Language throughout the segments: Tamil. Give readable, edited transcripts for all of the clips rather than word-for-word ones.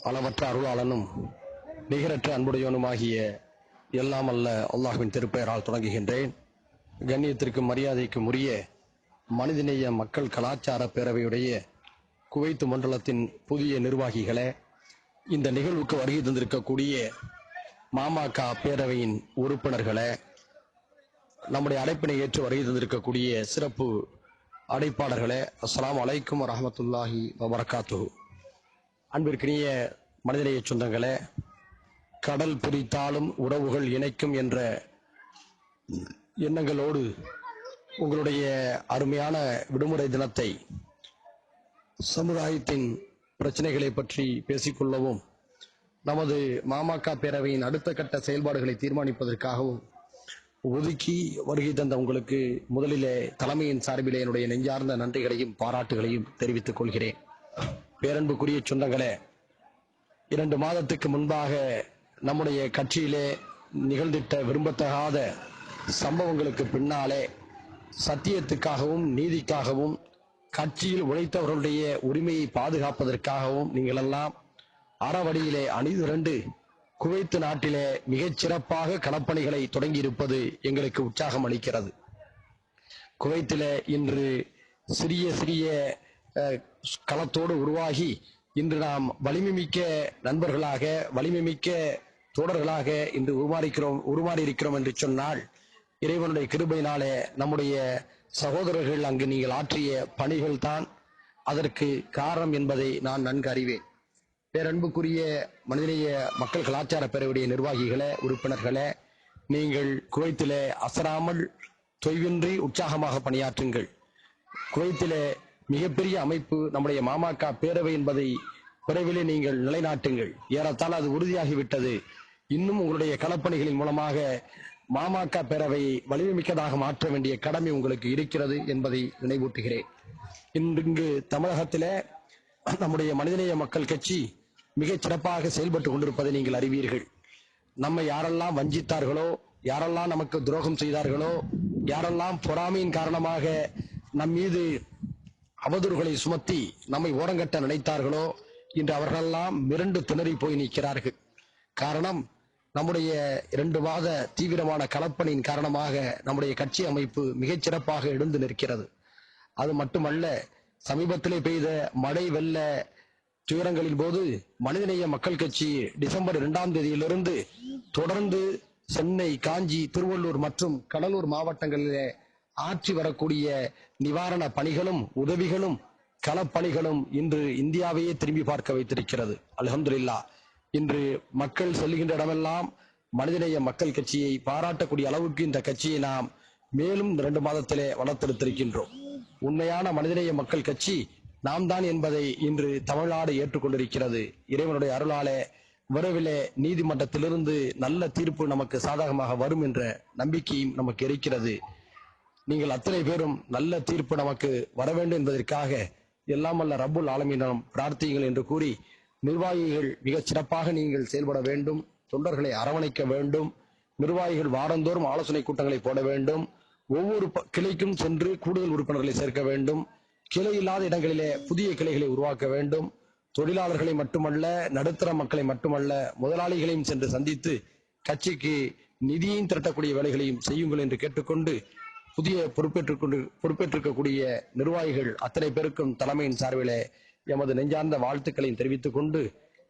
அளவற்ற அருளாளனும் நிகரற்ற அன்புடையவனுமாகிய எல்லாம் அல்ல அல்லாஹ்வின் திருப்பெயரால் தொடங்குகின்றேன். கண்ணியத்திற்கும் மரியாதைக்கும் உரிய மனிதநேய மக்கள் கலாச்சார பேரவையுடைய குவைத்து மண்டலத்தின் புதிய நிர்வாகிகளே, இந்த நிகழ்வுக்கு வருகை தந்திருக்கக்கூடிய மாமக பேரவையின் உறுப்பினர்களே, நம்முடைய அழைப்பினை ஏற்று வருகை தந்திருக்கக்கூடிய சிறப்பு அழைப்பாளர்களே, அஸ்ஸலாமு அலைக்கும் வரஹ்மத்துல்லாஹி வபரகாத்துஹு. அன்பிற்கினிய மனிதநேய சொந்தங்களே, கடல் பிரித்தாலும் உறவுகள் இணைக்கும் என்ற எண்ணங்களோடு உங்களுடைய அருமையான விடுமுறை தினத்தை சமுதாயத்தின் பிரச்சனைகளை பற்றி பேசிக்கொள்ளவும், நமது மாமக பேரவையின் அடுத்த கட்ட செயல்பாடுகளை தீர்மானிப்பதற்காகவும் ஒதுக்கி வருகை தந்த உங்களுக்கு முதலிலே தலைமையின் சார்பிலே என்னுடைய நெஞ்சார்ந்த நன்றிகளையும் பாராட்டுகளையும் தெரிவித்துக் கொள்கிறேன். பேரன்புக்குரிய சொந்தங்களே, 2 மாதத்துக்கு முன்பாக நம்முடைய கட்சியிலே நிகழ்ந்திட்ட விரும்பத்தகாத சம்பவங்களுக்கு பின்னாலே சத்தியத்துக்காகவும் நீதிக்காகவும் கட்சியில் உழைத்தவர்களுடைய உரிமையை பாதுகாப்பதற்காகவும் நீங்கள் எல்லாம் அறவழியிலே அணிதிரண்டு குவைத்து நாட்டிலே மிகச் சிறப்பாக களப்பணிகளை தொடங்கி இருப்பது எங்களுக்கு உற்சாகம் அளிக்கிறது. குவைத்திலே இன்று சிறிய சிறிய களத்தோடு உருவாகி இன்று நாம் வலிமை மிக்க நண்பர்களாக, வலிமை மிக்க தோழர்களாக இன்று உருமாறி இருக்கிறோம் என்று சொன்னால், இறைவனுடைய கிருபையினாலே நம்முடைய சகோதரர்கள் அங்கு நீங்கள் ஆற்றிய பணிகள் தான் அதற்கு காரணம் என்பதை நான் நன்கு அறிவேன். பேரன்புக்குரிய மனிதநேய மக்கள் கலாச்சார பேரவையுடைய நிர்வாகிகளே, உறுப்பினர்களே, நீங்கள் குவைத்திலே அசராமல் தொய்வின்றி உற்சாகமாக பணியாற்றுங்கள். குவைத்திலே மிகப்பெரிய அமைப்பு நம்முடைய மாமக பேரவை என்பதை விரைவிலே நீங்கள் நிலைநாட்டுங்கள். ஏறத்தாழ அது உறுதியாகிவிட்டது. இன்னும் உங்களுடைய களப்பணிகளின் மூலமாக மாமக பேரவையை வலிமைமிக்கதாக மாற்ற வேண்டிய கடமை உங்களுக்கு இருக்கிறது என்பதை நினைவூட்டுகிறேன். இங்கு தமிழகத்திலே நம்முடைய மனிதநேய மக்கள் கட்சி மிகச் சிறப்பாக செயல்பட்டு கொண்டிருப்பதை நீங்கள் அறிவீர்கள். நம்மை யாரெல்லாம் வஞ்சித்தார்களோ, யாரெல்லாம் நமக்கு துரோகம் செய்தார்களோ, யாரெல்லாம் பொறாமையின் காரணமாக நம் மீது அவதூறுகளை சுமத்தி நம்மை ஓரங்கட்ட நினைத்தார்களோ, இன்று அவர்களெல்லாம் மிரண்டு திணறி போய் நிற்கிறார்கள். காரணம், நம்முடைய 2 மாத தீவிரமான களப்பணியின் காரணமாக நம்முடைய கட்சி அமைப்பு மிகச் சிறப்பாக எழுந்து நிற்கிறது. அது மட்டுமல்ல, சமீபத்திலே பெய்த மழை வெள்ள துயரங்களின் போது மனிதநேய மக்கள் கட்சி டிசம்பர் 2ஆம் தேதியிலிருந்து தொடர்ந்து சென்னை, காஞ்சி, திருவள்ளூர் மற்றும் கடலூர் மாவட்டங்களிலே ஆற்றி வரக்கூடிய நிவாரண பணிகளும் உதவிகளும் களப்பணிகளும் இன்று இந்தியாவையே திரும்பி பார்க்க வைத்திருக்கிறது. அல்ஹம்துலில்லாஹ். இன்று மக்கள் செல்லுகின்ற இடமெல்லாம் மனிதநேய மக்கள் கட்சியை பாராட்டக்கூடிய அளவுக்கு இந்த கட்சியை நாம் மேலும் 2 மாதத்திலே வளர்த்தெடுத்திருக்கின்றோம். உண்மையான மனிதநேய மக்கள் கட்சி நாம் தான் என்பதை இன்று தமிழ்நாடு ஏற்றுக்கொண்டிருக்கிறது. இறைவனுடைய அருளாலே விரைவிலே நீதிமன்றத்திலிருந்து நல்ல தீர்ப்பு நமக்கு சாதகமாக வரும் என்ற நம்பிக்கையும் நமக்கு இருக்கிறது. நீங்கள் அத்தனை பேரும் நல்ல தீர்ப்பு நமக்கு வர வேண்டும் என்பதற்காக எல்லாம் அல்ல ரப்புல் ஆலமீனிடம் பிரார்த்தியுங்கள் என்று கூறி, நிர்வாகிகள் மிகச் சிறப்பாக நீங்கள் செயல்பட வேண்டும். தொண்டர்களை அரவணைக்க வேண்டும். நிர்வாகிகள் வாரந்தோறும் ஆலோசனை கூட்டங்களை போட வேண்டும். ஒவ்வொரு கிளைக்கும் சென்று கூடுதல் உறுப்பினர்களை சேர்க்க வேண்டும். கிளை இல்லாத இடங்களிலே புதிய கிளைகளை உருவாக்க வேண்டும். தொழிலாளர்களை மட்டுமல்ல, நடுத்தர மக்களை மட்டுமல்ல, முதலாளிகளையும் சென்று சந்தித்து கட்சிக்கு நிதியையும் திரட்டக்கூடிய வேலைகளையும் செய்யுங்கள் என்று கேட்டுக்கொண்டு, புதிய பொறுப்பேற்றிருக்கக்கூடிய நிர்வாகிகள் அத்தனை பேருக்கும் தலைமையின் சார்பிலே எமது நெஞ்சார்ந்த வாழ்த்துக்களையும் தெரிவித்துக் கொண்டு,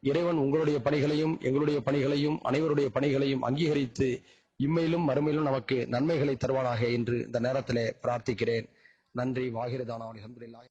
இறைவன் உங்களுடைய பணிகளையும் எங்களுடைய பணிகளையும் அனைவருடைய பணிகளையும் அங்கீகரித்து இம்மையிலும் மறுமையிலும் நமக்கு நன்மைகளை தருவானாக என்று இந்த நேரத்திலே பிரார்த்திக்கிறேன். நன்றி. வாகிரதானா அல்ஹம்துலில்லாஹ்.